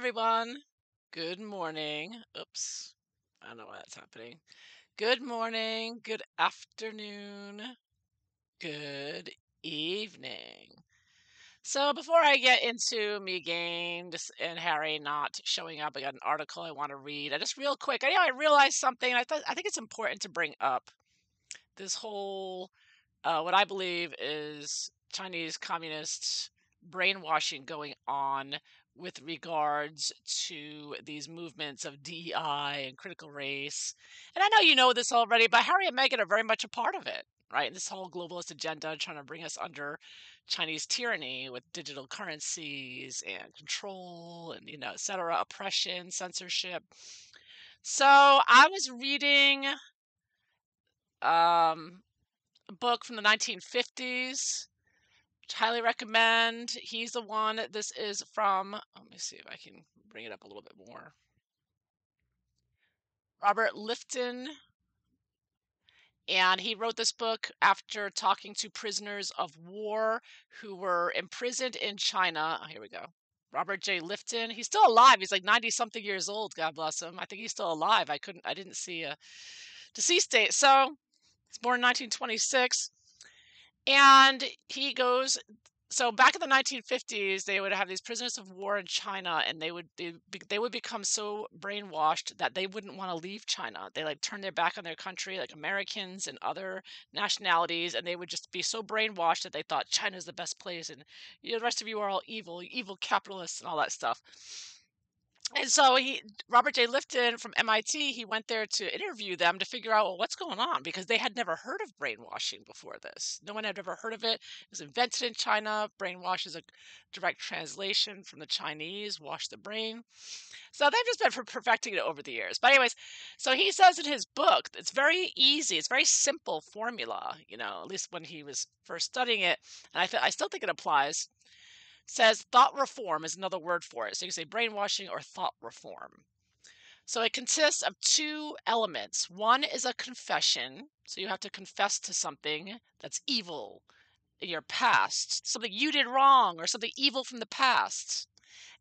everyone. Good morning. Oops. I don't know why that's happening. Good morning, good afternoon, good evening. So before I get into Megain and Harry not showing up, I got an article I want to read. I just real quick. I realized something. I think it's important to bring up this whole what I believe is Chinese communist brainwashing going on with regards to these movements of DEI and critical race. And I know you know this already, but Harry and Meghan are very much a part of it, right? This whole globalist agenda trying to bring us under Chinese tyranny with digital currencies and control and, et cetera, oppression, censorship. So I was reading um, a book from the 1950s, which I highly recommend. He's the one this is from. Let me see if I can bring it up a little bit more. Robert Lifton. And he wrote this book after talking to prisoners of war who were imprisoned in China. Oh, here we go. Robert J. Lifton. He's still alive. He's like 90 something years old. God bless him. I think he's still alive. I didn't see a deceased date. So he's born in 1926. And he goes, so back in the 1950s, they would have these prisoners of war in China, and they would become so brainwashed that they wouldn't want to leave China. They like turn their back on their country, like Americans and other nationalities, and they would just be so brainwashed that they thought China's the best place, and the rest of you are all evil, evil capitalists, and all that stuff. And so Robert J. Lifton from MIT, he went there to interview them to figure out, well, what's going on, because they had never heard of brainwashing before this. No one had ever heard of it. It was invented in China. Brainwash is a direct translation from the Chinese, wash the brain. So they've just been perfecting it over the years. But anyways, so he says in his book, it's very easy. It's very simple formula, at least when he was first studying it. And I still think it applies. Says thought reform is another word for it. So you can say brainwashing or thought reform. So it consists of two elements. One is a confession. So you have to confess to something that's evil in your past, something you did wrong or something evil from the past.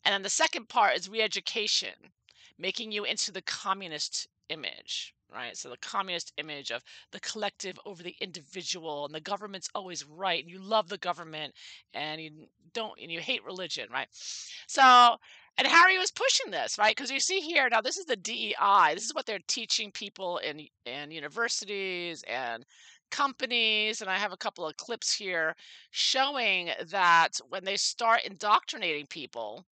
And then the second part is re-education, making you into the communist image, right? So the communist image of the collective over the individual, and the government's always right, and you love the government, and you hate religion, right? So, and Harry was pushing this, right? Because you see here now, this is the DEI. This is what they're teaching people in universities and companies, and I have a couple of clips here showing that when they start indoctrinating people,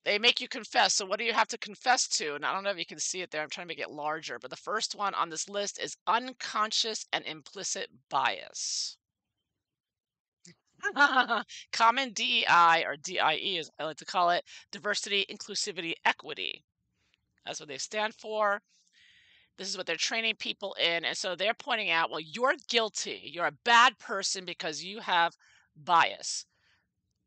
they make you confess. So what do you have to confess to? And I don't know if you can see it there. I'm trying to make it larger. But the first one on this list is unconscious and implicit bias. Common DEI, or DIE as I like to call it, diversity, inclusivity, equity. That's what they stand for. This is what they're training people in. And so they're pointing out, well, you're guilty. You're a bad person because you have bias.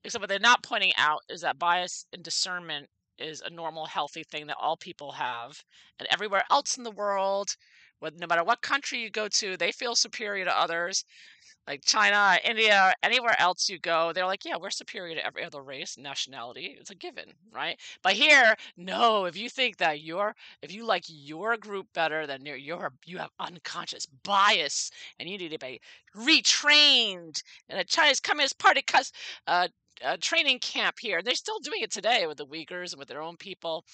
Except what they're not pointing out is that bias and discernment is a normal, healthy thing that all people have. And everywhere else in the world, no matter what country you go to, they feel superior to others. Like China, India, anywhere else you go, they're like, yeah, we're superior to every other race, nationality. It's a given, right? But here, no, if you think that if you like your group better, then you have unconscious bias, and you need to be retrained in a Chinese Communist Party training camp here. They're still doing it today with the Uyghurs and with their own people.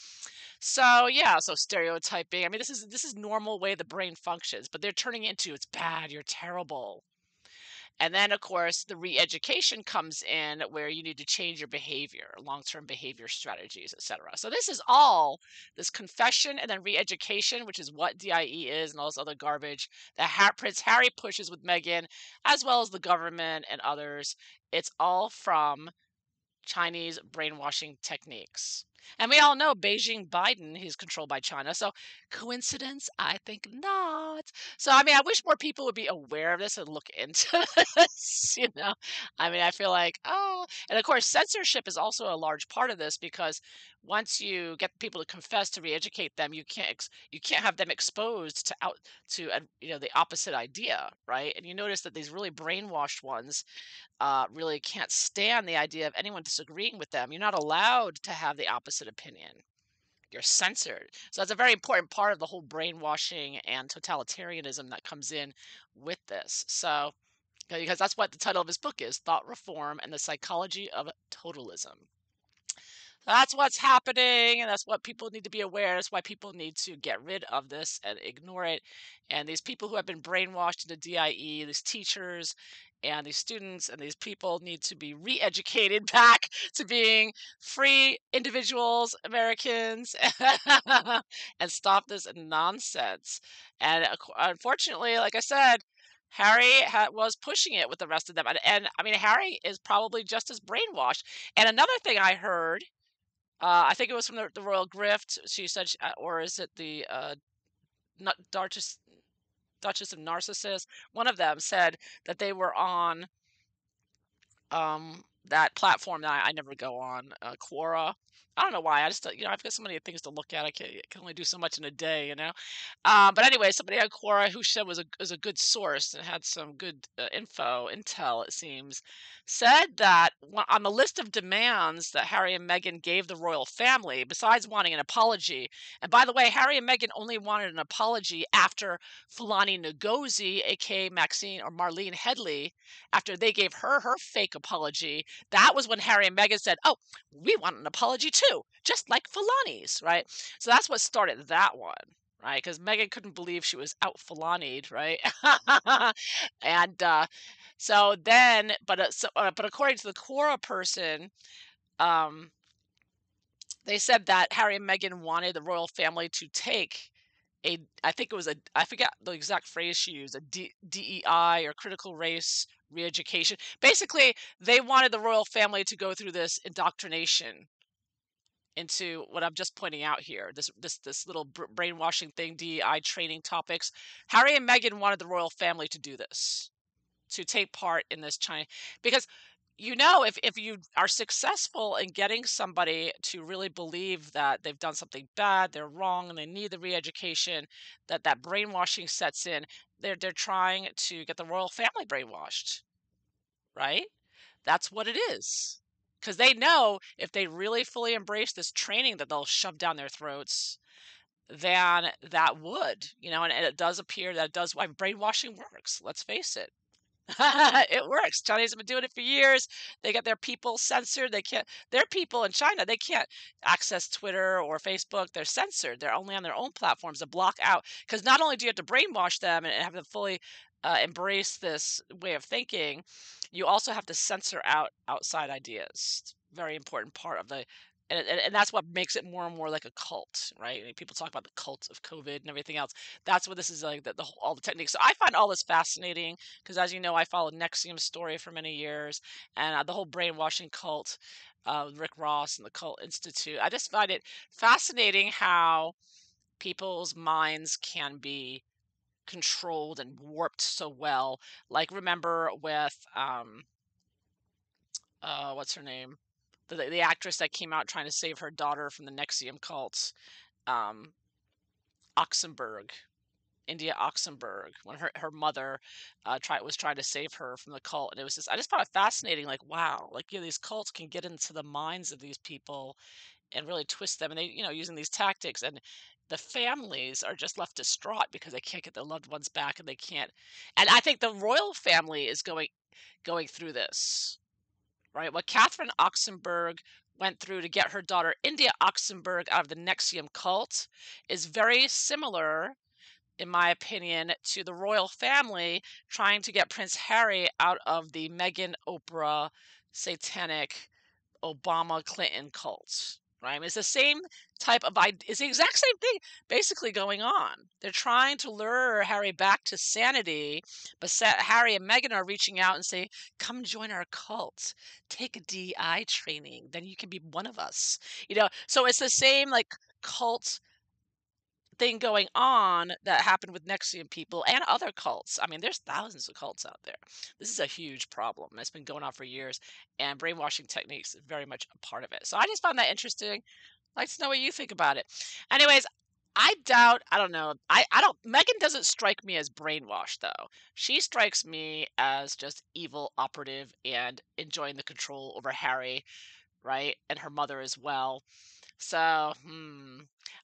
So yeah, so stereotyping. I mean, this is normal way the brain functions, but they're turning it into it's bad, you're terrible. And then, of course, the re-education comes in where you need to change your behavior, long-term behavior strategies, etc. So this is all this confession and then re-education, which is what DIE is and all this other garbage that Prince Harry pushes with Meghan, as well as the government and others. It's all from Chinese brainwashing techniques. And we all know Beijing Biden, he's controlled by China. So coincidence? I think not. So I mean, I wish more people would be aware of this and look into this, you know. I mean, I feel like, oh, and of course censorship is also a large part of this because once you get people to confess to re-educate them, you can't have them exposed to you know, the opposite idea, right? And you notice that these really brainwashed ones really can't stand the idea of anyone disagreeing with them. You're not allowed to have the opposite opinion. You're censored. So that's a very important part of the whole brainwashing and totalitarianism that comes in with this. So, because that's what the title of his book is, Thought Reform and the Psychology of Totalism. That's what's happening, and that's what people need to be aware. That's why people need to get rid of this and ignore it. And these people who have been brainwashed into DIE, these teachers and these students and these people need to be re-educated back to being free individuals, Americans, and stop this nonsense. And unfortunately, like I said, Harry was pushing it with the rest of them. And I mean, Harry is probably just as brainwashed. And another thing I heard, I think it was from the Royal Grift. She said, or is it the Duchess of Narcissus? One of them said that they were on that platform that I never go on, Quora. I don't know why. I just, you know, I've got so many things to look at. I can only do so much in a day, you know. But anyway, somebody on Quora who said was a good source and had some good intel, it seems, said that on the list of demands that Harry and Meghan gave the royal family, besides wanting an apology, and by the way, Harry and Meghan only wanted an apology after Fulani Ngozi, aka Maxine or Marlene Headley, after they gave her fake apology, that was when Harry and Meghan said, "Oh, we want an apology too, just like Fulani's," right? So that's what started that one, right? Because Meghan couldn't believe she was out Fulani'd, right? And so then, but according to the Quora person, um, they said that Harry and Meghan wanted the royal family to take I think it was I forget the exact phrase she used, DEI or critical race re-education. Basically, they wanted the royal family to go through this indoctrination into what I'm just pointing out here. This little brainwashing thing, DEI training topics. Harry and Meghan wanted the royal family to do this, to take part in this China, because you know, if you are successful in getting somebody to really believe that they've done something bad, they're wrong, and they need the re-education, that brainwashing sets in. They're trying to get the royal family brainwashed, right? That's what it is. Because they know if they really fully embrace this training that they'll shove down their throats, then that would, you know, and it does appear that it does. Why brainwashing works. Let's face it. It works. Chinese have been doing it for years. They got their people censored. They can't. Their people in China, they can't access Twitter or Facebook. They're censored. They're only on their own platforms to block out. Because not only do you have to brainwash them and have them fully embrace this way of thinking, you also have to censor out outside ideas. It's a very important part of the. And that's what makes it more and more like a cult, right? I mean, people talk about the cult of COVID and everything else. That's what this is like. All the techniques. So I find all this fascinating because, as you know, I followed Nexium's story for many years, and the whole brainwashing cult, Rick Ross and the Cult Institute. I just find it fascinating how people's minds can be controlled and warped so well. Like, remember with what's her name, the actress that came out trying to save her daughter from the Nexium cult, um, Oxenberg. India Oxenberg, when her mother was trying to save her from the cult, and it was just I just found it fascinating. Like, wow, like, you know, these cults can get into the minds of these people and really twist them, and they, you know, using these tactics, and the families are just left distraught because they can't get their loved ones back, and they can't. And I think the royal family is going through this, right? What Catherine Oxenberg went through to get her daughter India Oxenberg out of the Nexium cult is very similar, in my opinion, to the royal family trying to get Prince Harry out of the Megan Oprah satanic Obama Clinton cult, right? I mean, it's the same type of it's the exact same thing basically going on. They're trying to lure Harry back to sanity, but Harry and Meghan are reaching out and say, "Come join our cult. Take a DI training, then you can be one of us." So it's the same like cult thing going on that happened with Nexium people and other cults. I mean, there's thousands of cults out there. This is a huge problem. It's been going on for years, and brainwashing techniques is very much a part of it. So I just found that interesting. I'd like to know what you think about it. Anyways, I don't know. I don't, Megan doesn't strike me as brainwashed though. She strikes me as just evil operative and enjoying the control over Harry, right? And her mother as well. So,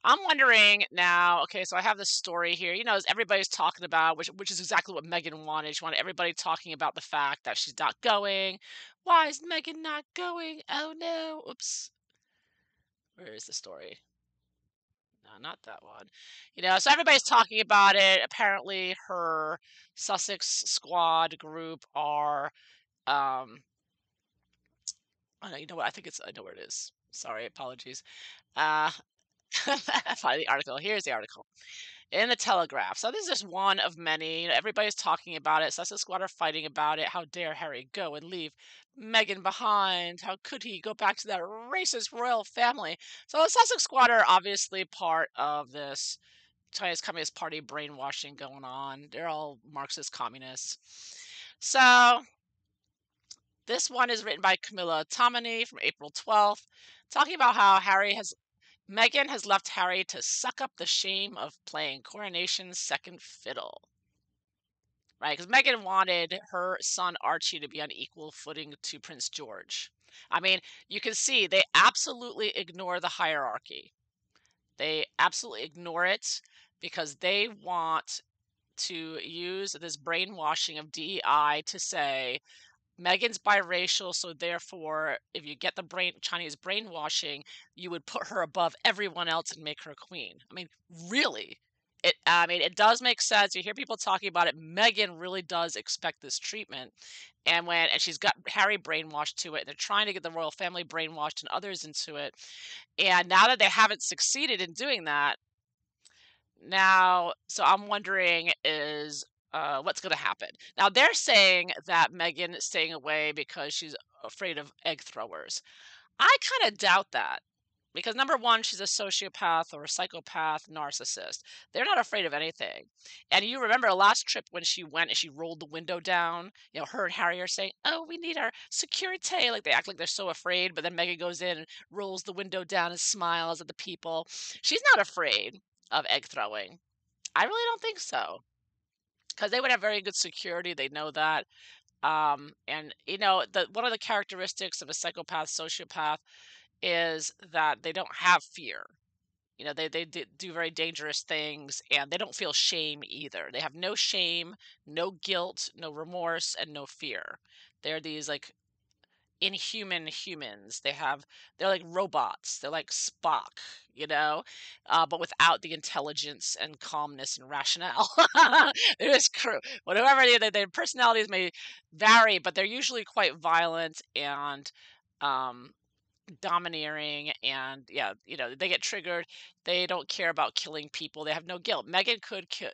I'm wondering now. Okay, so I have this story here. As everybody's talking about, which is exactly what Megan wanted. She wanted everybody talking about the fact that she's not going. Why is Megan not going? Oh no! Oops. Where is the story? No, not that one. So everybody's talking about it. Apparently, her Sussex squad group are. Um, oh no, you know what? I know where it is. Sorry, apologies. Uh, find the article. Here's the article in the Telegraph. So this is just one of many. Everybody's talking about it. Sussex Squad are fighting about it. How dare Harry go and leave Meghan behind? How could he go back to that racist royal family? So the Sussex Squad are obviously part of this Chinese Communist Party brainwashing going on. They're all Marxist communists. So this one is written by Camilla Tominey from April 12th, talking about how Meghan has left Harry to suck up the shame of playing Coronation's second fiddle, right? Because Meghan wanted her son Archie to be on equal footing to Prince George. I mean, you can see they absolutely ignore the hierarchy. They absolutely ignore it because they want to use this brainwashing of DEI to say Megan's biracial, so therefore, if you get the Chinese brainwashing, you would put her above everyone else and make her queen. I mean, really? It does make sense. You hear people talking about it. Megan really does expect this treatment, and she's got Harry brainwashed to it. And they're trying to get the royal family brainwashed and others into it. And now that they haven't succeeded in doing that, so I'm wondering is what's going to happen. Now they're saying that Megan is staying away because she's afraid of egg throwers. I kind of doubt that because number one, she's a sociopath or a psychopath narcissist. They're not afraid of anything. And you remember last trip when she went and she rolled the window down, her and Harry are saying, "Oh, we need our security." Like they act like they're so afraid, but then Megan goes in and rolls the window down and smiles at the people. She's not afraid of egg throwing. I really don't think so because they would have very good security. They know that. And the one of the characteristics of a psychopath, sociopath is that they don't have fear. They do very dangerous things and they don't feel shame either. They have no shame, no guilt, no remorse, and no fear. They're these like inhuman humans. They're like robots. They're like Spock, but without the intelligence and calmness and rationale. They're this crew. Whatever their personalities may vary, but they're usually quite violent and um, domineering. And yeah, they get triggered. They don't care about killing people. They have no guilt. Megan could kill,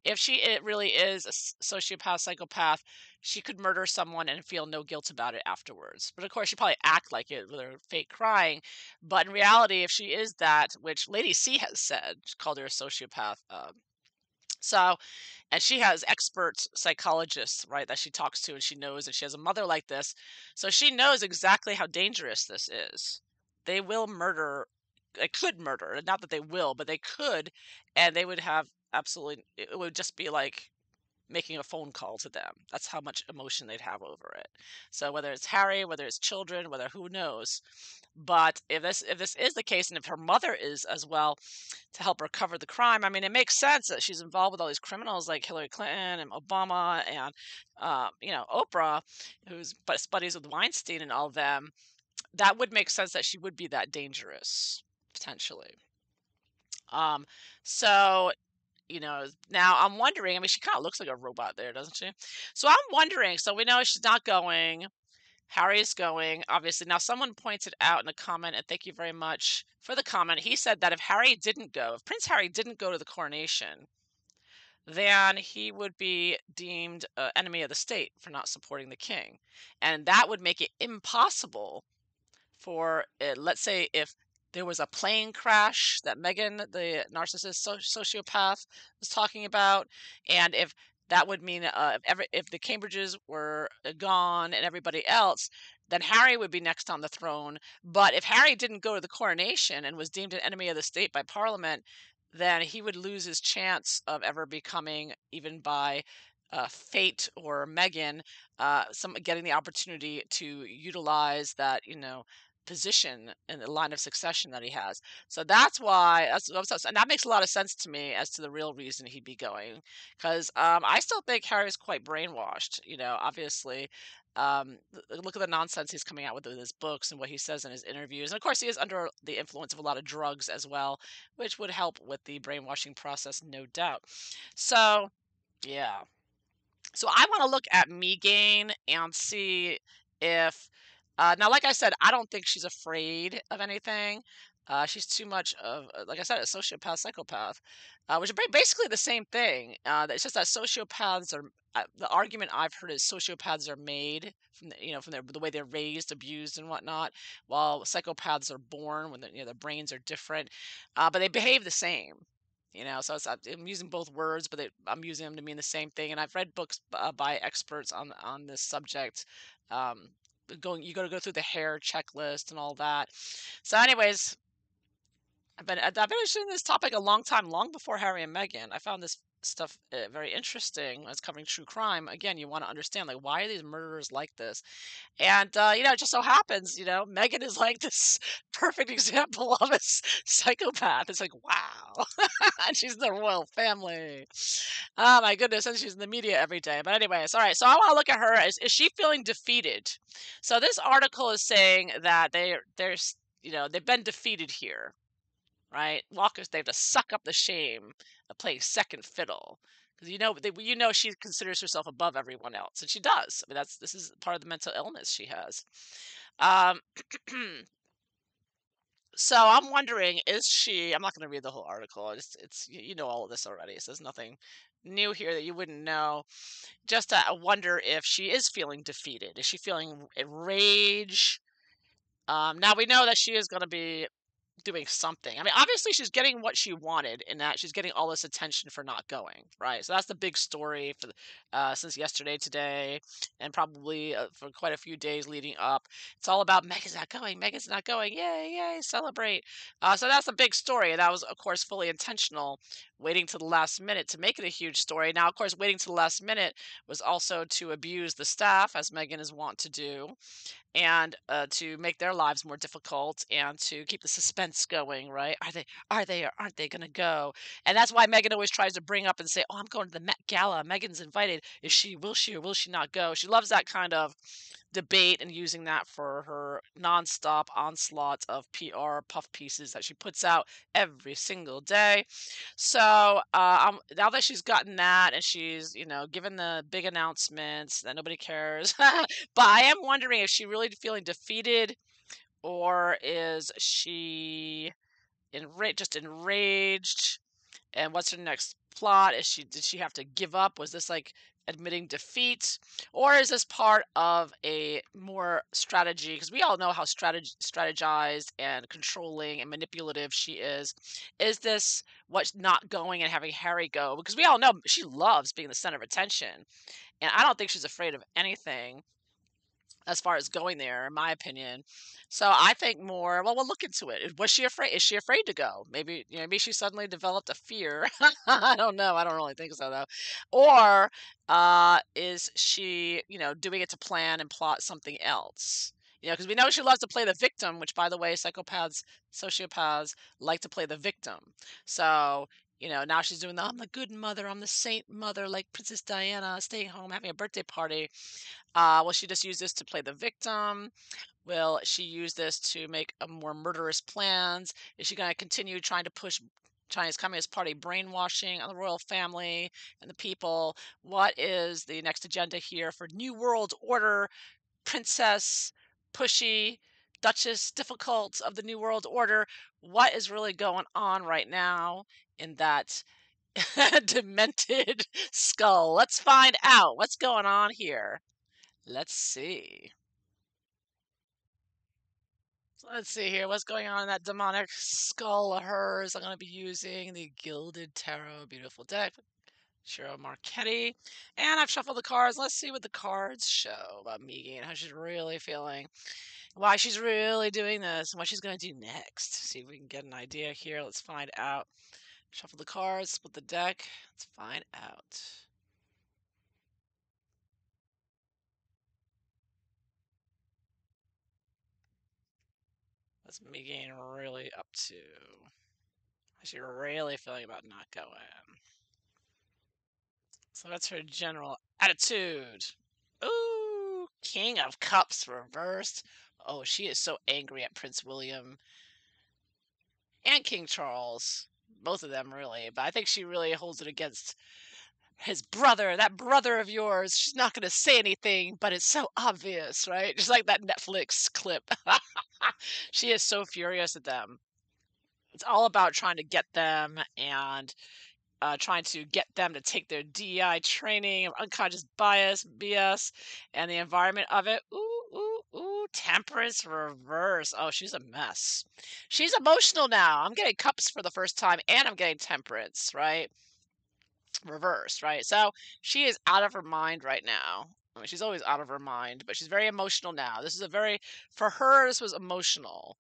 if it really is a sociopath, psychopath, she could murder someone and feel no guilt about it afterwards. But of course, she probably act like it with her fake crying. But in reality, if she is that, which Lady C has said, she called her a sociopath. So, and she has expert psychologists, right, that she talks to, and she knows, and she has a mother like this, so she knows exactly how dangerous this is. They will murder, they could murder, not that they will, but they could, and they would have absolutely, it would just be like making a phone call to them. That's how much emotion they'd have over it. So whether it's Harry, whether it's children, whether who knows. But if this is the case, and if her mother is as well to help her cover the crime, I mean, it makes sense that she's involved with all these criminals like Hillary Clinton and Obama and Oprah, who's buddies with Weinstein and all of them. That would make sense that she would be that dangerous potentially. Um, so now I'm wondering, I mean, she kind of looks like a robot there, doesn't she? So I'm wondering, so we know she's not going. Harry's going, obviously. Now, someone pointed out in a comment, and thank you very much for the comment. He said that if Harry didn't go, if Prince Harry didn't go to the coronation, then he would be deemed an enemy of the state for not supporting the king. And that would make it impossible for, let's say, if there was a plane crash that Megan, the narcissist sociopath, was talking about, and if that would mean if the Cambridges were gone and everybody else, then Harry would be next on the throne. But if Harry didn't go to the coronation and was deemed an enemy of the state by Parliament, then he would lose his chance of ever becoming, even by fate or Megan, some getting the opportunity to utilize that, position in the line of succession that he has. So that's why and that makes a lot of sense to me as to the real reason he'd be going. Because I still think Harry's quite brainwashed. Obviously, look at the nonsense he's coming out with in his books and what he says in his interviews. And of course, he is under the influence of a lot of drugs as well, which would help with the brainwashing process, no doubt. So, yeah. So I want to look at Megain and see if now, like I said, I don't think she's afraid of anything. She's too much of, like I said, a sociopath, psychopath, which are basically the same thing. It's just that sociopaths are. The argument I've heard is sociopaths are made from from the way they're raised, abused, and whatnot, while psychopaths are born when their brains are different, but they behave the same. So I'm using both words, but I'm using them to mean the same thing. And I've read books by experts on this subject. Um, you got to go through the hair checklist and all that. So, anyways, I've been interested in this topic a long time, long before Harry and Meghan. I found this stuff very interesting. As covering true crime. Again, you want to understand, like, why are these murderers like this? And it just so happens, Megan is like this perfect example of a psychopath. It's like, wow. And she's in the royal family. Oh my goodness, and she's in the media every day. But anyways, all right. So I want to look at her. Is she feeling defeated? So this article is saying that they've been defeated here, right? Walkers, they have to suck up the shame of playing second fiddle. Because she considers herself above everyone else, and she does. I mean, this is part of the mental illness she has. Um, so I'm wondering, is she? I'm not going to read the whole article. It's you know all of this already. So there's nothing new here that you wouldn't know. Just I wonder if she is feeling defeated. Is she feeling rage? Now we know that she is going to be doing something. I mean, obviously she's getting what she wanted in that she's getting all this attention for not going, right? So that's the big story for since yesterday, today, and probably for quite a few days leading up. It's all about Megan's not going, Megan's not going, yay, yay, celebrate. So that's a big story, and that was, of course, fully intentional, waiting to the last minute to make it a huge story. Now, of course, waiting to the last minute was also to abuse the staff, as Megan is wont to do, and to make their lives more difficult and to keep the suspense going, right? Are they or aren't they going to go? And that's why Megan always tries to bring up and say, "Oh, I'm going to the Met Gala. Megan's invited. Will she or will she not go?" She loves that kind of debate and using that for her nonstop onslaught of PR puff pieces that she puts out every single day. So now that she's gotten that and she's, given the big announcements that nobody cares, but I am wondering, is she really feeling defeated, or is she just enraged? And what's her next plot? Did she have to give up? Was this like admitting defeat, or is this part of a more strategy? Because we all know how strategized and controlling and manipulative she is. Is this what's not going and having Harry go? Because we all know she loves being the center of attention, and I don't think she's afraid of anything as far as going there, in my opinion. So I think more. Well, we'll look into it. Was she afraid? Is she afraid to go? Maybe maybe she suddenly developed a fear. I don't know. I don't really think so though. Or is she doing it to plan and plot something else? Because we know she loves to play the victim. Which, by the way, psychopaths, sociopaths like to play the victim. So. Now she's doing I'm the good mother, I'm the saint mother, like Princess Diana, staying home, having a birthday party. Will she just use this to play the victim? Will she use this to make a more murderous plans? Is she going to continue trying to push Chinese Communist Party brainwashing on the royal family and the people? What is the next agenda here for New World Order princess, pushy, duchess, difficult of the New World Order. What is really going on right now in that demented skull? Let's find out what's going on here. Let's see. Let's see here. What's going on in that demonic skull of hers? I'm going to be using the Gilded Tarot Beautiful deck. Cheryl Marchetti. And I've shuffled the cards. Let's see what the cards show about Megan, how she's really feeling, why she's really doing this, and what she's going to do next. See if we can get an idea here. Let's find out. Shuffle the cards, split the deck. Let's find out. What's Megan really up to? How's she really feeling about not going? So that's her general attitude. Ooh, King of Cups reversed. Oh, she is so angry at Prince William and King Charles. Both of them, really. But I think she really holds it against his brother, that brother of yours. She's not going to say anything, but it's so obvious, right? Just like that Netflix clip. She is so furious at them. It's all about trying to get them and trying to get them to take their DEI training of unconscious bias, BS, and the environment of it. Ooh, ooh, ooh, temperance reverse. Oh, she's a mess. She's emotional now. I'm getting cups for the first time, and I'm getting temperance, right? Reversed, right? So she is out of her mind right now. I mean, she's always out of her mind, but she's very emotional now. This is a very, for her, this was emotional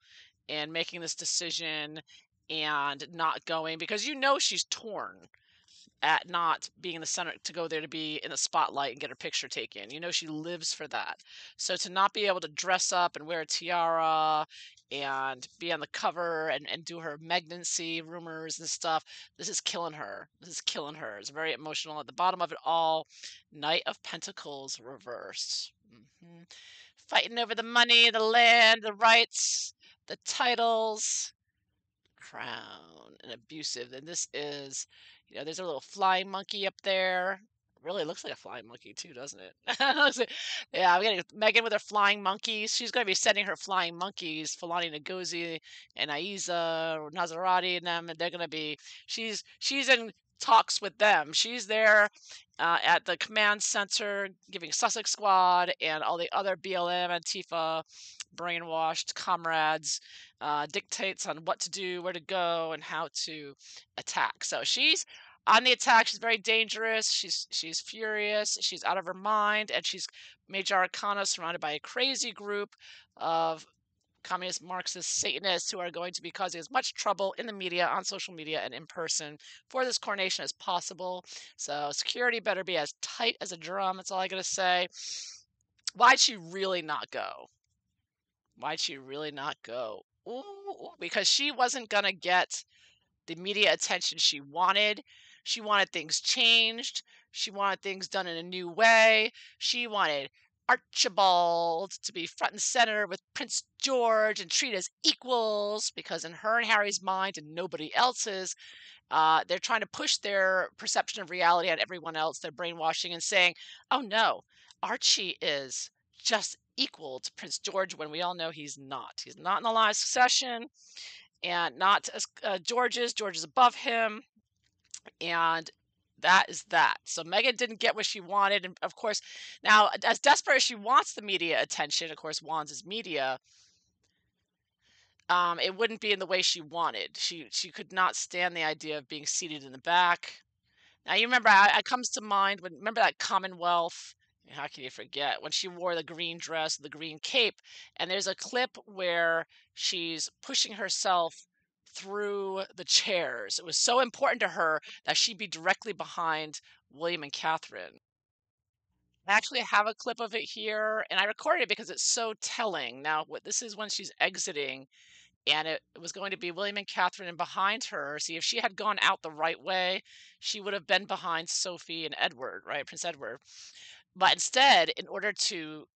and making this decision and not going because she's torn at not being in the center to go there to be in the spotlight and get her picture taken. She lives for that. So to not be able to dress up and wear a tiara and be on the cover and do her pregnancy rumors and stuff, this is killing her. This is killing her. It's very emotional. At the bottom of it all, Knight of Pentacles reversed. Fighting over the money, the land, the rights, the titles, crown, and abusive. And this is, there's a little flying monkey up there. Really looks like a flying monkey too, doesn't it? Yeah, I'm getting Megan with her flying monkeys. She's going to be sending her flying monkeys, Fulani Ngozi and Aiza or Nazarati and them, and they're going to be. She's in talks with them. She's there at the command center, giving Sussex Squad and all the other BLM, Antifa, brainwashed comrades dictates on what to do, where to go, and how to attack. So she's on the attack. She's very dangerous. She's furious. She's out of her mind, and she's Major Arcana surrounded by a crazy group of communist Marxist Satanists who are going to be causing as much trouble in the media, on social media, and in person for this coronation as possible. So security better be as tight as a drum. That's all I gotta say. Why'd she really not go? Why'd she really not go? Ooh, because she wasn't gonna get the media attention she wanted. She wanted things changed. She wanted things done in a new way. She wanted Archibald to be front and center with Prince George and treat as equals because in her and Harry's mind and nobody else's, they're trying to push their perception of reality on everyone else. They're brainwashing and saying, oh no, Archie is just equal to Prince George when we all know he's not. He's not in the line of succession and not as George is. George is above him. And that is that. So Megan didn't get what she wanted. And of course, now as desperate as she wants the media attention, of course, Wands is media. It wouldn't be in the way she wanted. She could not stand the idea of being seated in the back. Now you remember, it comes to mind when remember that Commonwealth. How can you forget when she wore the green dress, the green cape, and there's a clip where she's pushing herself through the chairs. It was so important to her that she be directly behind William and Catherine. I actually have a clip of it here, and I recorded it because it's so telling. Now, what this is when she's exiting, and it was going to be William and Catherine, and behind her, see, if she had gone out the right way, she would have been behind Sophie and Edward, right? Prince Edward. But instead, in order to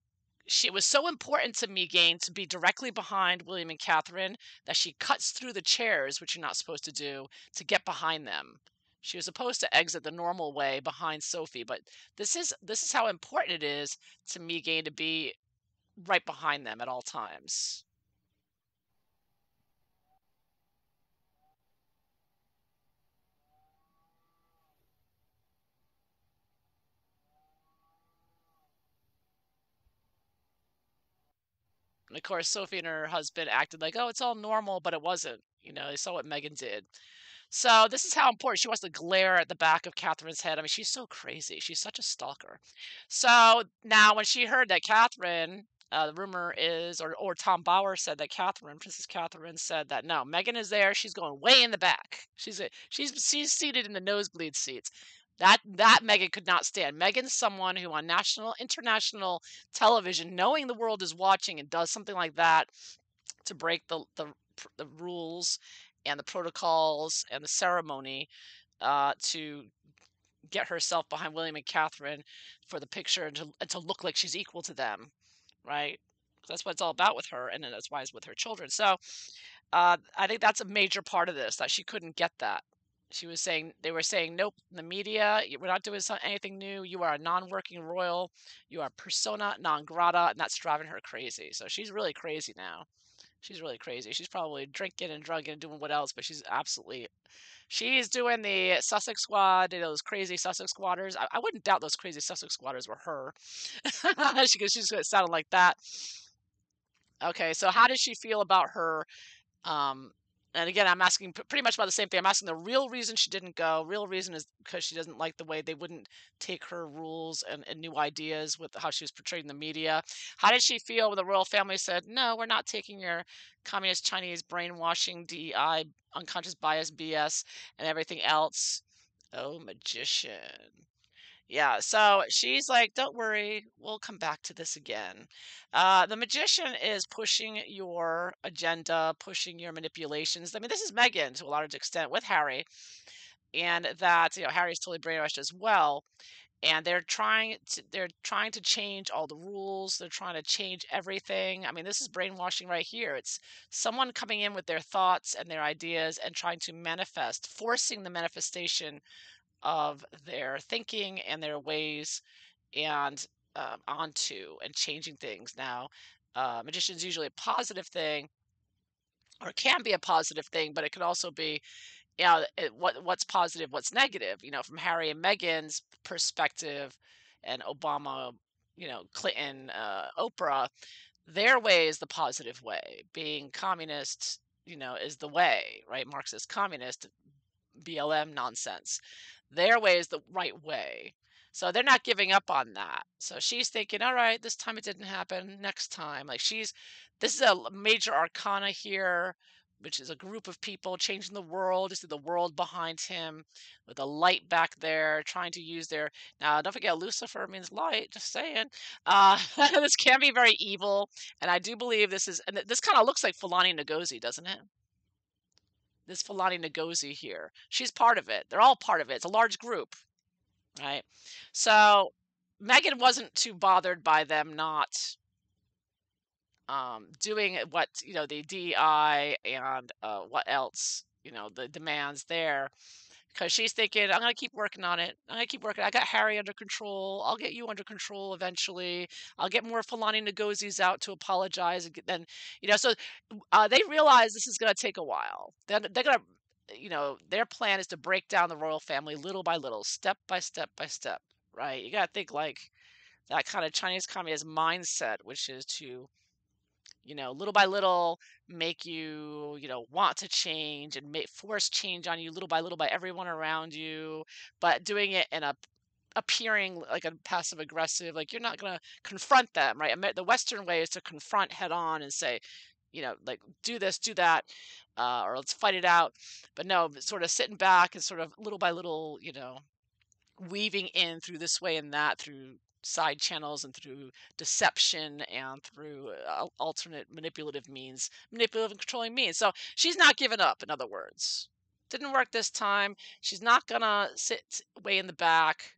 it was so important to Megain to be directly behind William and Catherine that she cuts through the chairs, which you're not supposed to do, to get behind them. She was supposed to exit the normal way behind Sophie, but this is how important it is to Megain to be right behind them at all times. And of course, Sophie and her husband acted like, oh, it's all normal, but it wasn't. They saw what Megan did. So this is how important she wants to glare at the back of Catherine's head. I mean, she's so crazy. She's such a stalker. So now, when she heard that Catherine, the rumor is, or Tom Bauer said that Catherine, Princess Catherine, said that no, Megan is there. She's going way in the back. She's seated in the nosebleed seats. That Megan could not stand. Megan's someone who on national, international television, knowing the world is watching, and does something like that to break the rules and the protocols and the ceremony, to get herself behind William and Catherine for the picture, and to look like she's equal to them, right? 'Cause that's what it's all about with her, and then that's why it's with her children. So I think that's a major part of this, that she couldn't get that. They were saying, nope, in the media, we're not doing anything new. You are a non-working royal. You are persona non grata, and that's driving her crazy. So she's really crazy now. She's really crazy. She's probably drinking and drugging and doing what else, but she's doing the Sussex Squad, those crazy Sussex squatters. I wouldn't doubt those crazy Sussex squatters were her. She's going to sound like that. Okay, so how does she feel about her? Um, and again, I'm asking pretty much about the same thing. I'm asking the real reason she didn't go. Real reason is because she doesn't like the way they wouldn't take her rules and new ideas with how she was portrayed in the media. How did she feel when the royal family said, "No, we're not taking your communist Chinese brainwashing, DEI, unconscious bias BS, and everything else"? Oh, magician. Yeah, so she's like, "Don't worry, we'll come back to this again." The magician is pushing your agenda, pushing your manipulations. I mean, this is Megan to a large extent with Harry, and that Harry's totally brainwashed as well. And they're trying to change all the rules. They're trying to change everything. I mean, this is brainwashing right here. It's someone coming in with their thoughts and their ideas and trying to manifest, forcing the manifestation of their thinking and their ways, and onto and changing things. Now, magician's usually a positive thing, or it can be a positive thing, but it can also be, what's positive, what's negative. From Harry and Meghan's perspective, and Obama, Clinton, Oprah, their way is the positive way. Being communist, is the way, right? Marxist communist, BLM nonsense. Their way is the right way. So they're not giving up on that. So she's thinking, all right, this time it didn't happen. Next time. This is a major arcana here, which is a group of people changing the world. You see the world behind him with a light back there, trying to use their. Now, don't forget, Lucifer means light, just saying. This can be very evil. And I do believe this kind of looks like Fulani Ngozi, doesn't it? This Fulani Ngozi here. She's part of it. They're all part of it. It's a large group, right? So Megan wasn't too bothered by them not doing what the DEI and what else, the demands there, because she's thinking, I'm gonna keep working on it. I'm gonna keep working. I got Harry under control. I'll get you under control eventually. I'll get more Fulani Ngozis out to apologize, and then so they realize this is gonna take a while. They're gonna, their plan is to break down the royal family little by little, step by step by step. Right? You gotta think like that kind of Chinese communist mindset, which is to little by little make you, want to change, and force change on you little by everyone around you, but doing it in a appearing like a passive aggressive, like you're not going to confront them, right? The Western way is to confront head on and say, like, do this, do that, or let's fight it out. But no, sort of sitting back and sort of little by little, weaving in through this way and that, through side channels and through deception and through alternate manipulative and controlling means. So she's not giving up, in other words. Didn't work this time. She's not gonna sit way in the back.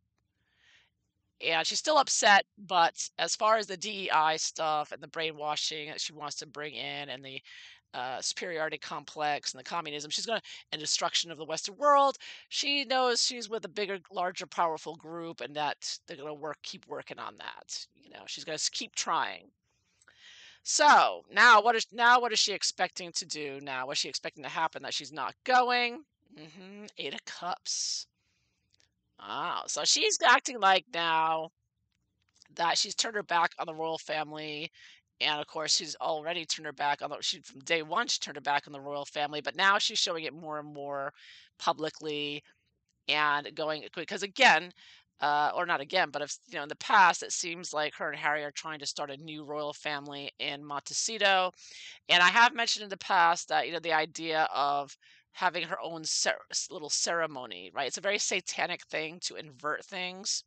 And she's still upset, but as far as the DEI stuff and the brainwashing that she wants to bring in, and the superiority complex and the communism, and destruction of the Western world, she knows she's with a bigger, larger, powerful group, and that they're gonna keep working on that. She's gonna keep trying. So what is she expecting to do now? What's she expecting to happen that she's not going? 8 of Cups. Oh, so she's acting like now that she's turned her back on the royal family. And of course, she's already turned her back on she from day one. She turned her back on the royal family, but now she's showing it more and more publicly and going because again, or not again, but if in the past, it seems like her and Harry are trying to start a new royal family in Montecito. And I have mentioned in the past that the idea of having her own little ceremony, right? It's a very satanic thing to invert things.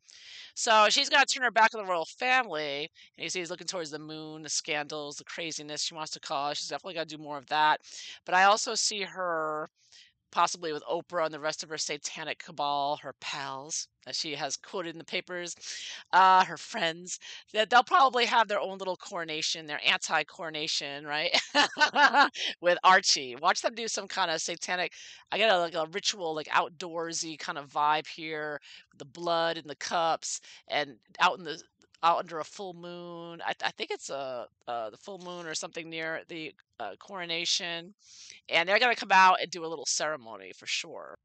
So she's got to turn her back on the royal family. And you see, he's looking towards the moon, the scandals, the craziness she wants to cause. She's definitely got to do more of that. But I also see her possibly with Oprah and the rest of her satanic cabal, her pals, as she has quoted in the papers, her friends, that they'll probably have their own little coronation, their anti-coronation, right? With Archie. Watch them do some kind of satanic, I get like a ritual, like outdoorsy kind of vibe here, with the blood and the cups, and out under a full moon. I think it's the full moon or something near the coronation, and they're gonna come out and do a little ceremony for sure.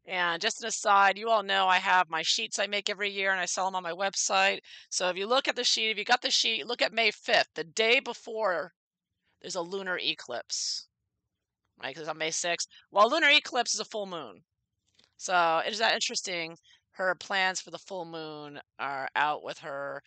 And just an aside, you all know I have my sheets I make every year and I sell them on my website. So if you look at the sheet, if you got the sheet, look at May 5th, the day before there's a lunar eclipse, right? Because on May 6th, well, lunar eclipse is a full moon. So it is that interesting. Her plans for the full moon are out with her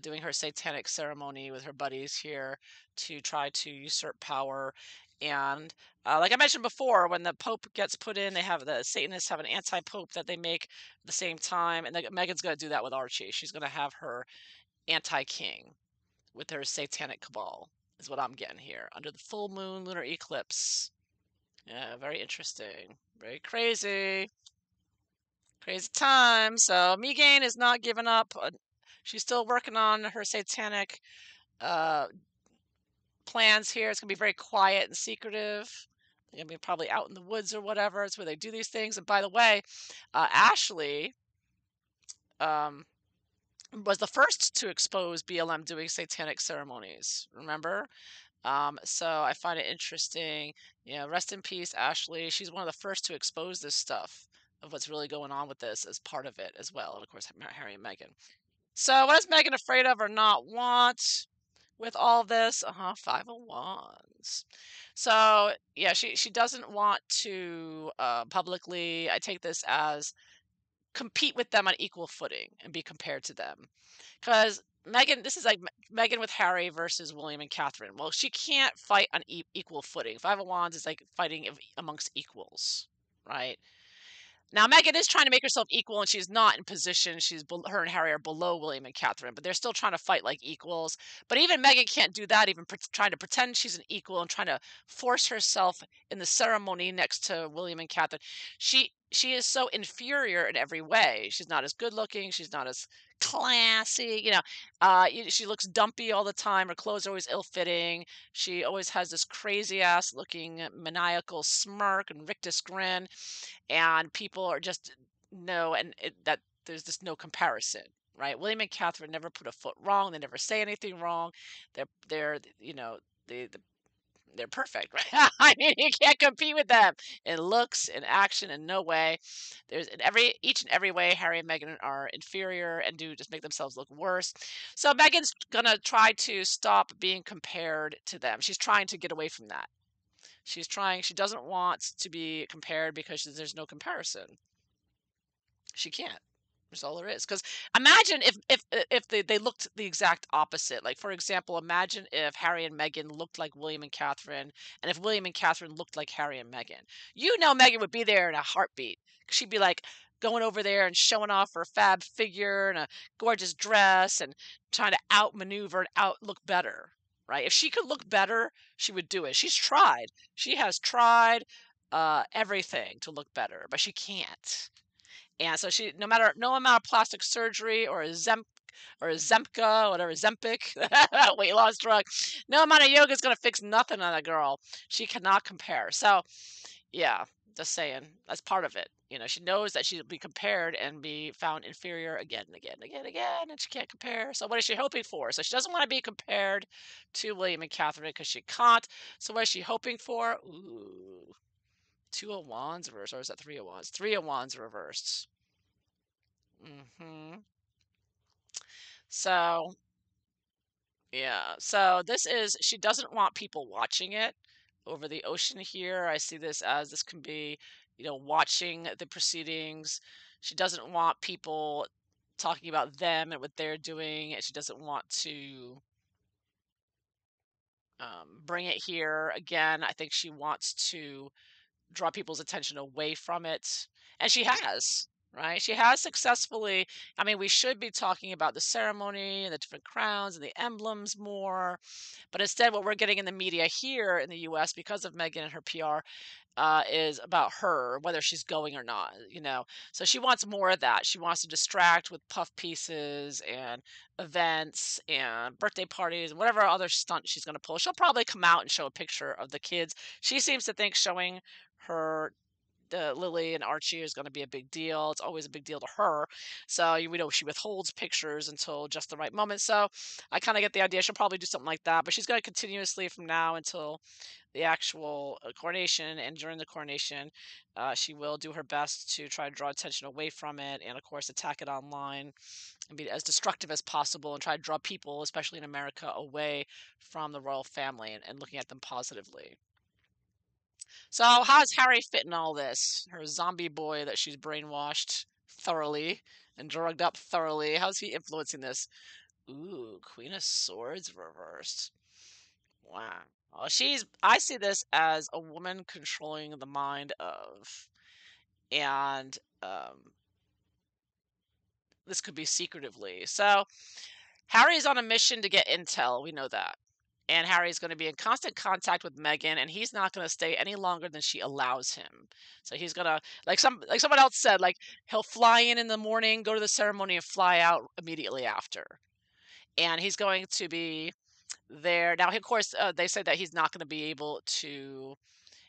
doing her satanic ceremony with her buddies here to try to usurp power. And like I mentioned before, when the Pope gets put in, they have the Satanists have an anti-Pope that they make at the same time. And Megan's going to do that with Archie. She's going to have her anti-king with her satanic cabal, is what I'm getting here under the full moon lunar eclipse. Yeah, very interesting. Very crazy. Crazy time. So Megain is not giving up. She's still working on her satanic uh, plans here. It's gonna be very quiet and secretive. They're gonna be probably out in the woods or whatever. It's where they do these things. And by the way, Ashley um, was the first to expose BLM doing satanic ceremonies. Remember? So I find it interesting. Rest in peace, Ashley. She's one of the first to expose this stuff of what's really going on with this as part of it as well. And of course, Harry and Meghan. So what is Meghan afraid of or not want with all this? 5 of Wands. So yeah, she doesn't want to publicly, I take this as compete with them on equal footing and be compared to them. Because Meghan, this is like Meghan with Harry versus William and Catherine. Well, she can't fight on equal footing. 5 of Wands is like fighting amongst equals, right? Now, Meghan is trying to make herself equal, and she's not in position. Her and Harry are below William and Catherine, but they're still trying to fight like equals. But even Meghan can't do that, even trying to pretend she's an equal and trying to force herself in the ceremony next to William and Catherine. She is so inferior in every way. She's not as good looking. She's not as classy. She looks dumpy all the time. Her clothes are always ill fitting. She always has this crazy ass looking maniacal smirk and rictus grin, and people are just no, and that there's just no comparison, right? William and Catherine never put a foot wrong. They never say anything wrong. They're they're perfect, right? I mean, you can't compete with them in looks, in action, in no way. There's in each and every way, Harry and Meghan are inferior and do just make themselves look worse. So Meghan's gonna try to stop being compared to them. She's trying to get away from that. She doesn't want to be compared because there's no comparison. She can't. That's all there is. Because imagine if they looked the exact opposite. Like for example, imagine if Harry and Meghan looked like William and Catherine, and if William and Catherine looked like Harry and Meghan. Meghan would be there in a heartbeat. She'd be like going over there and showing off her fab figure and a gorgeous dress and trying to outmaneuver and outlook better. Right? If she could look better, she would do it. She's tried. She has tried everything to look better, but she can't. And so no amount of plastic surgery or a Zemka, whatever, Zempic, weight loss drug, no amount of yoga is going to fix nothing on that girl. She cannot compare. So, yeah, Just saying. That's part of it. She knows that she'll be compared and be found inferior again and again and again and again, and she can't compare. So what is she hoping for? So she doesn't want to be compared to William and Catherine because she can't. So what is she hoping for? Ooh, two of wands reversed, or is that three of wands? Three of wands reversed. hmm So yeah. So this is she doesn't want people watching it over the ocean here. I see this as this can be, watching the proceedings. She doesn't want people talking about them and what they're doing, and she doesn't want to bring it here again. I think she wants to draw people's attention away from it. And she has, right? She has successfully. I mean, we should be talking about the ceremony and the different crowns and the emblems more. But instead, what we're getting in the media here in the US because of Megan and her PR is about her, whether she's going or not. So she wants more of that. She wants to distract with puff pieces and events and birthday parties and whatever other stunt she's going to pull. She'll probably come out and show a picture of the kids. She seems to think showing her the Lily and Archie is going to be a big deal. It's always a big deal to her. So we know she withholds pictures until just the right moment. So I kind of get the idea she'll probably do something like that. But she's going to continuously from now until the actual coronation, and during the coronation, she will do her best to try to draw attention away from it, and of course attack it online and be as destructive as possible, and try to draw people, especially in America, away from the royal family and looking at them positively. So how's Harry fit in all this? Her zombie boy that she's brainwashed thoroughly and drugged up thoroughly. How's he influencing this? Ooh, Queen of Swords reversed. Wow. Well, I see this as a woman controlling the mind of, and this could be secretively. So Harry's on a mission to get intel. We know that. And Harry's going to be in constant contact with Megan, and he's not going to stay any longer than she allows him. So he's going to, like someone else said, like he'll fly in the morning, go to the ceremony, and fly out immediately after. And he's going to be there. Now, of course, they say that he's not going to be able to.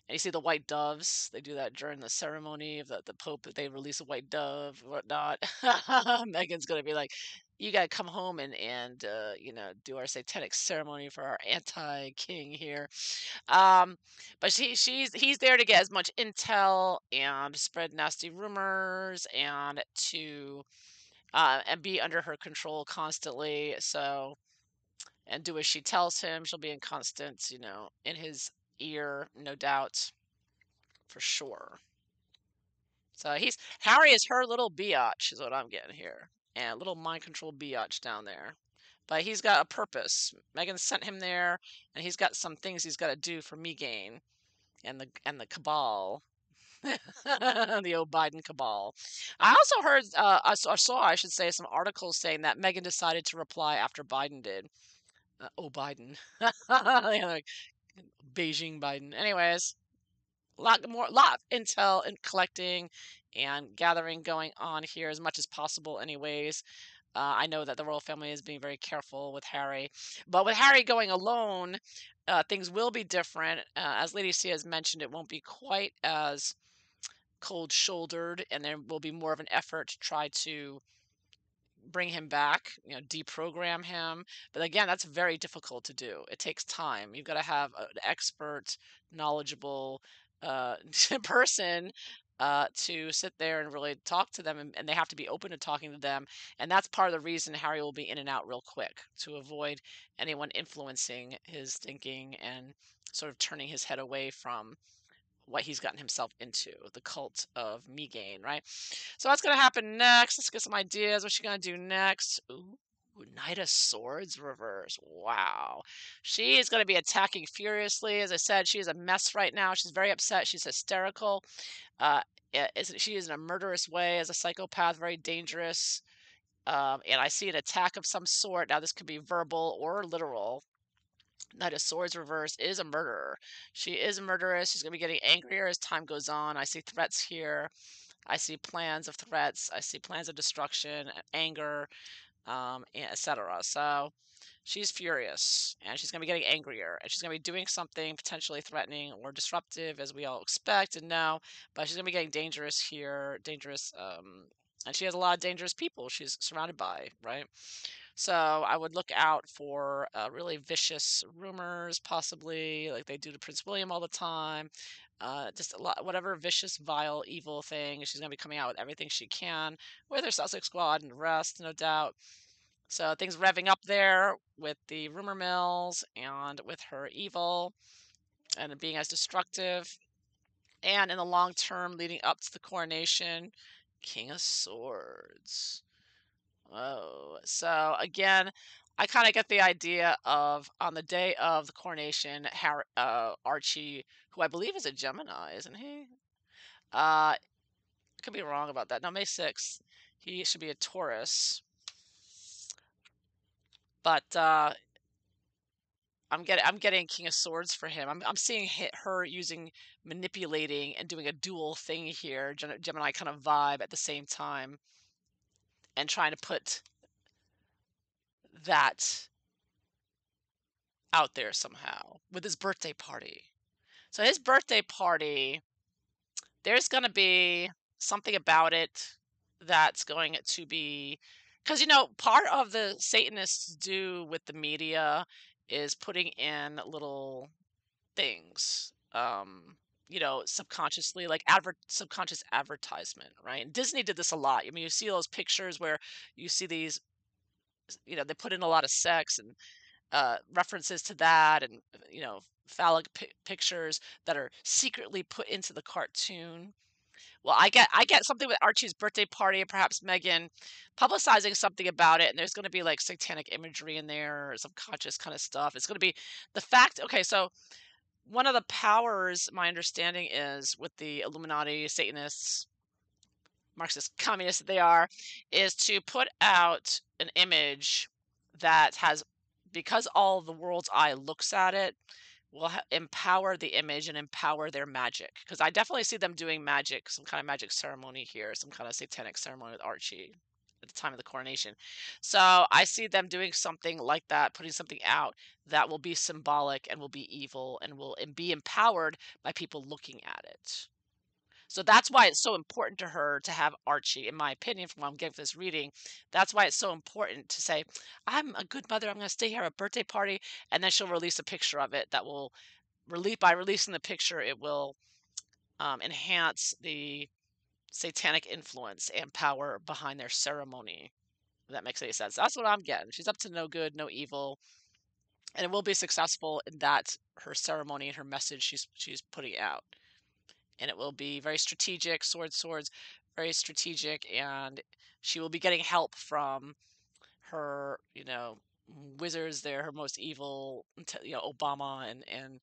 And you see the white doves. They do that during the ceremony of the Pope, that they release a white dove or whatnot. Megan's going to be like, you got to come home and do our satanic ceremony for our anti-king here. Um, but he's there to get as much intel and spread nasty rumors and be under her control constantly. So and do as she tells him. She'll be in constant, in his ear, no doubt, for sure. So Harry is her little biatch, is what I'm getting here, and a little mind control biatch down there. But he's got a purpose. Megan sent him there, and he's got some things he's got to do for Megain and the cabal. The old Biden cabal. I also heard, I should say, some articles saying that Megan decided to reply after Biden did. Biden. Yeah, like Beijing Biden. Anyways, lot of intel and collecting and gathering going on here as much as possible. Anyways, I know that the royal family is being very careful with Harry, but with Harry going alone, things will be different. As Lady C has mentioned, it won't be quite as cold-shouldered, and there will be more of an effort to try to bring him back, deprogram him. But again, that's very difficult to do. It takes time. You've got to have an expert, knowledgeable person to sit there and really talk to them, and they have to be open to talking to them. And that's part of the reason Harry will be in and out real quick, to avoid anyone influencing his thinking and sort of turning his head away from what he's gotten himself into, the cult of Megain, right? So what's going to happen next? Let's get some ideas. What's she going to do next? Ooh, Knight of Swords reverse. Wow. She is going to be attacking furiously. As I said, she is a mess right now. She's very upset. She's hysterical. Uh, she is in a murderous way as a psychopath, very dangerous. And I see an attack of some sort. Now, this could be verbal or literal. Knight of Swords reverse is a murderer. She is a murderess. She's going to be getting angrier as time goes on. I see threats here. I see plans of threats. I see plans of destruction, anger. etc. So she's furious, and she's going to be getting angrier, and she's going to be doing something potentially threatening or disruptive, as we all expect and know. But she's going to be getting dangerous here, dangerous, and she has a lot of dangerous people she's surrounded by, right? So I would look out for really vicious rumors, possibly like they do to Prince William all the time. Just a lot, whatever vicious, vile, evil thing. She's going to be coming out with everything she can, with her Sussex Squad and the rest, no doubt. So things revving up there with the rumor mills and with her evil and being as destructive. And in the long term, leading up to the coronation, King of Swords. Oh, so again, I kind of get the idea of on the day of the coronation, Archie, who I believe is a Gemini, isn't he? I could be wrong about that. No, May 6th, he should be a Taurus. But I'm getting King of Swords for him. I'm seeing her using manipulating and doing a dual thing here, Gemini kind of vibe at the same time, and trying to put that out there somehow with his birthday party. So his birthday party, there's going to be something about it that's going to be, because part of the Satanists do with the media is putting in little things, subconsciously, like subconscious advertisement, right? And Disney did this a lot. I mean, you see those pictures where you see these, they put in a lot of sex and references to that, and phallic pictures that are secretly put into the cartoon. Well, I get something with Archie's birthday party, and perhaps Megan publicizing something about it, and there's going to be like satanic imagery in there, or subconscious kind of stuff. It's going to be the fact. Okay, so one of the powers, my understanding is, with the Illuminati, Satanists, Marxist communists that they are, is to put out an image that has, because all the world's eye looks at it, will empower the image and empower their magic. Because I definitely see them doing magic, some kind of magic ceremony here, some kind of satanic ceremony with Archie at the time of the coronation. So I see them doing something like that, putting something out that will be symbolic and will be evil and will be empowered by people looking at it. So that's why it's so important to her to have Archie, in my opinion, from what I'm getting from this reading. That's why it's so important to say, I'm a good mother. I'm going to stay here at a birthday party. And then she'll release a picture of it that will, by releasing the picture, it will enhance the satanic influence and power behind their ceremony. If that makes any sense. That's what I'm getting. She's up to no good, no evil. And it will be successful in that, her ceremony and her message she's putting out. And it will be very strategic, swords, very strategic, and she will be getting help from her, wizards there, her most evil, Obama and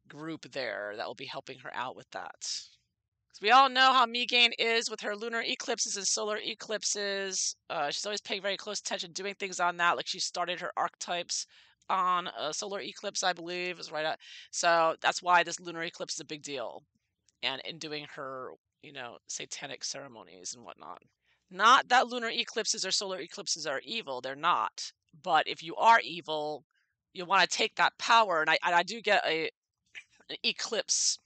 group there that will be helping her out with that. 'Cause we all know how Megain is with her lunar eclipses and solar eclipses. She's always paying very close attention, doing things on that. Like she started her archetypes on a solar eclipse, I believe, is right at. So that's why this lunar eclipse is a big deal, and in doing her, satanic ceremonies and whatnot. Not that lunar eclipses or solar eclipses are evil, they're not. But if you are evil, you want to take that power, and I do get an eclipse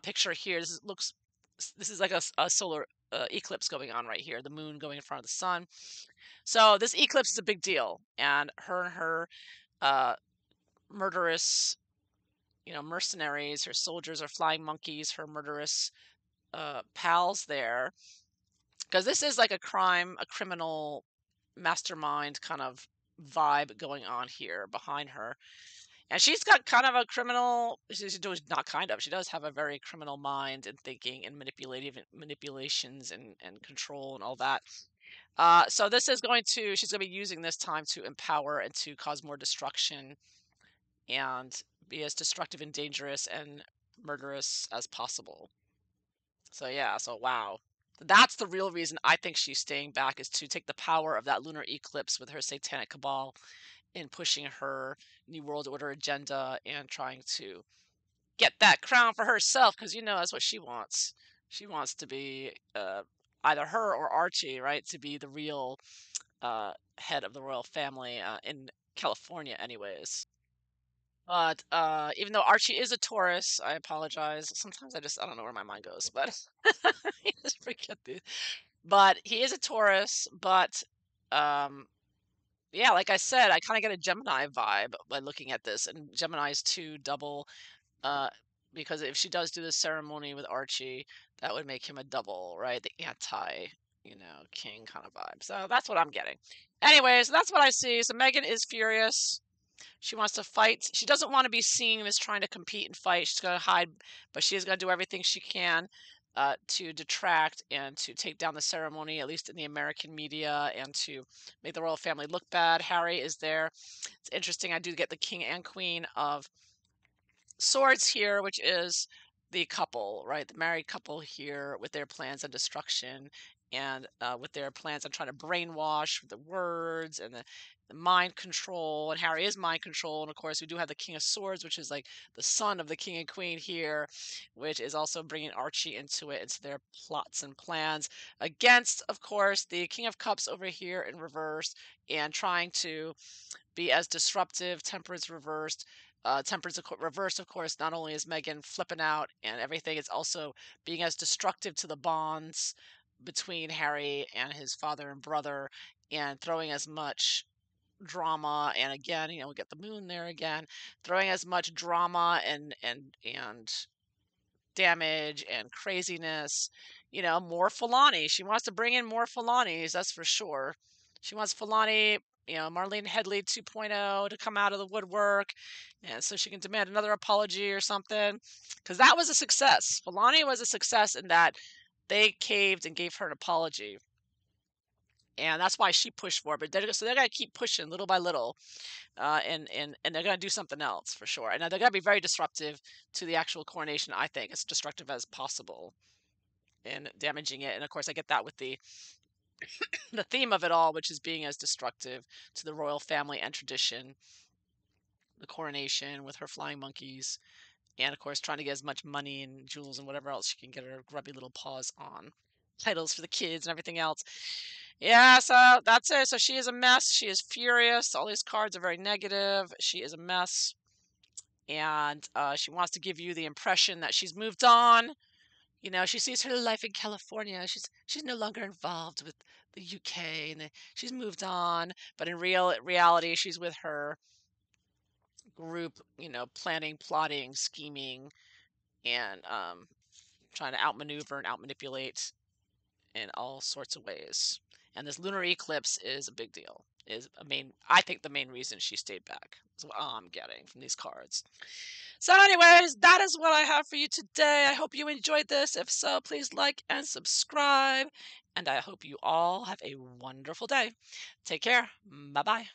picture here. This is like a solar eclipse going on right here, the moon going in front of the sun. So this eclipse is a big deal, and her uh, murderous, mercenaries, her soldiers are flying monkeys, her murderous pals there, because this is like a criminal mastermind kind of vibe going on here behind her. And she's got kind of a criminal, not kind of, she does have a very criminal mind and thinking and manipulations and control and all that. So she's going to be using this time to empower and to cause more destruction and be as destructive and dangerous and murderous as possible. So yeah, so wow. That's the real reason I think she's staying back, is to take the power of that lunar eclipse with her satanic cabal in pushing her New World Order agenda and trying to get that crown for herself, because that's what she wants. She wants to be either her or Archie, right? To be the real head of the royal family in California, anyways. But even though Archie is a Taurus, I apologize. Sometimes I don't know where my mind goes, but I just forget the. But he is a Taurus, but um, yeah, like I said, I kind of get a Gemini vibe by looking at this, and Gemini's too double. Uh, because if she does do the ceremony with Archie, that would make him a double, right? The anti, king kind of vibe. So that's what I'm getting. Anyways, that's what I see. So Megan is furious. She wants to fight. She doesn't want to be seen as trying to compete and fight. She's going to hide, but she is going to do everything she can to detract and to take down the ceremony, at least in the American media, and to make the royal family look bad. Harry is there. It's interesting. I do get the king and queen of swords here, which is the couple, right? The married couple here with their plans on destruction and with their plans on trying to brainwash with the words and the mind control. And Harry is mind control. And of course, we do have the King of Swords, which is like the son of the King and Queen here, which is also bringing Archie into it, into their plots and plans against, of course, the King of Cups over here in reverse and trying to be as disruptive. Temperance reversed. Temperance reversed, of course, not only is Megan flipping out and everything, it's also being as destructive to the bonds between Harry and his father and brother and throwing as much drama. And again, we get the moon there again, throwing as much drama and damage and craziness. More Fulani. She wants to bring in more Fulanis, that's for sure. She wants Fulani, Marlene Headley 2.0 to come out of the woodwork, and so she can demand another apology or something. Because that was a success. Fulani was a success in that they caved and gave her an apology. And that's why she pushed for it. But they're gonna keep pushing little by little, and they're gonna do something else for sure. And they're gonna be very disruptive to the actual coronation. I think as destructive as possible in damaging it. And of course, I get that with the theme of it all, which is being as destructive to the royal family and tradition, the coronation with her flying monkeys, and of course, trying to get as much money and jewels and whatever else she can get her grubby little paws on. Titles for the kids and everything else. Yeah, so that's it. So she is a mess. She is furious. All these cards are very negative. She is a mess. And she wants to give you the impression that she's moved on. She sees her life in California. She's no longer involved with the UK, and she's moved on. But in reality, she's with her group. Planning, plotting, scheming, and trying to outmaneuver and outmanipulate in all sorts of ways. And this lunar eclipse is a big deal. I think the main reason she stayed back. Is what I'm getting from these cards. So, anyways, that is what I have for you today. I hope you enjoyed this. If so, please like and subscribe. And I hope you all have a wonderful day. Take care. Bye bye.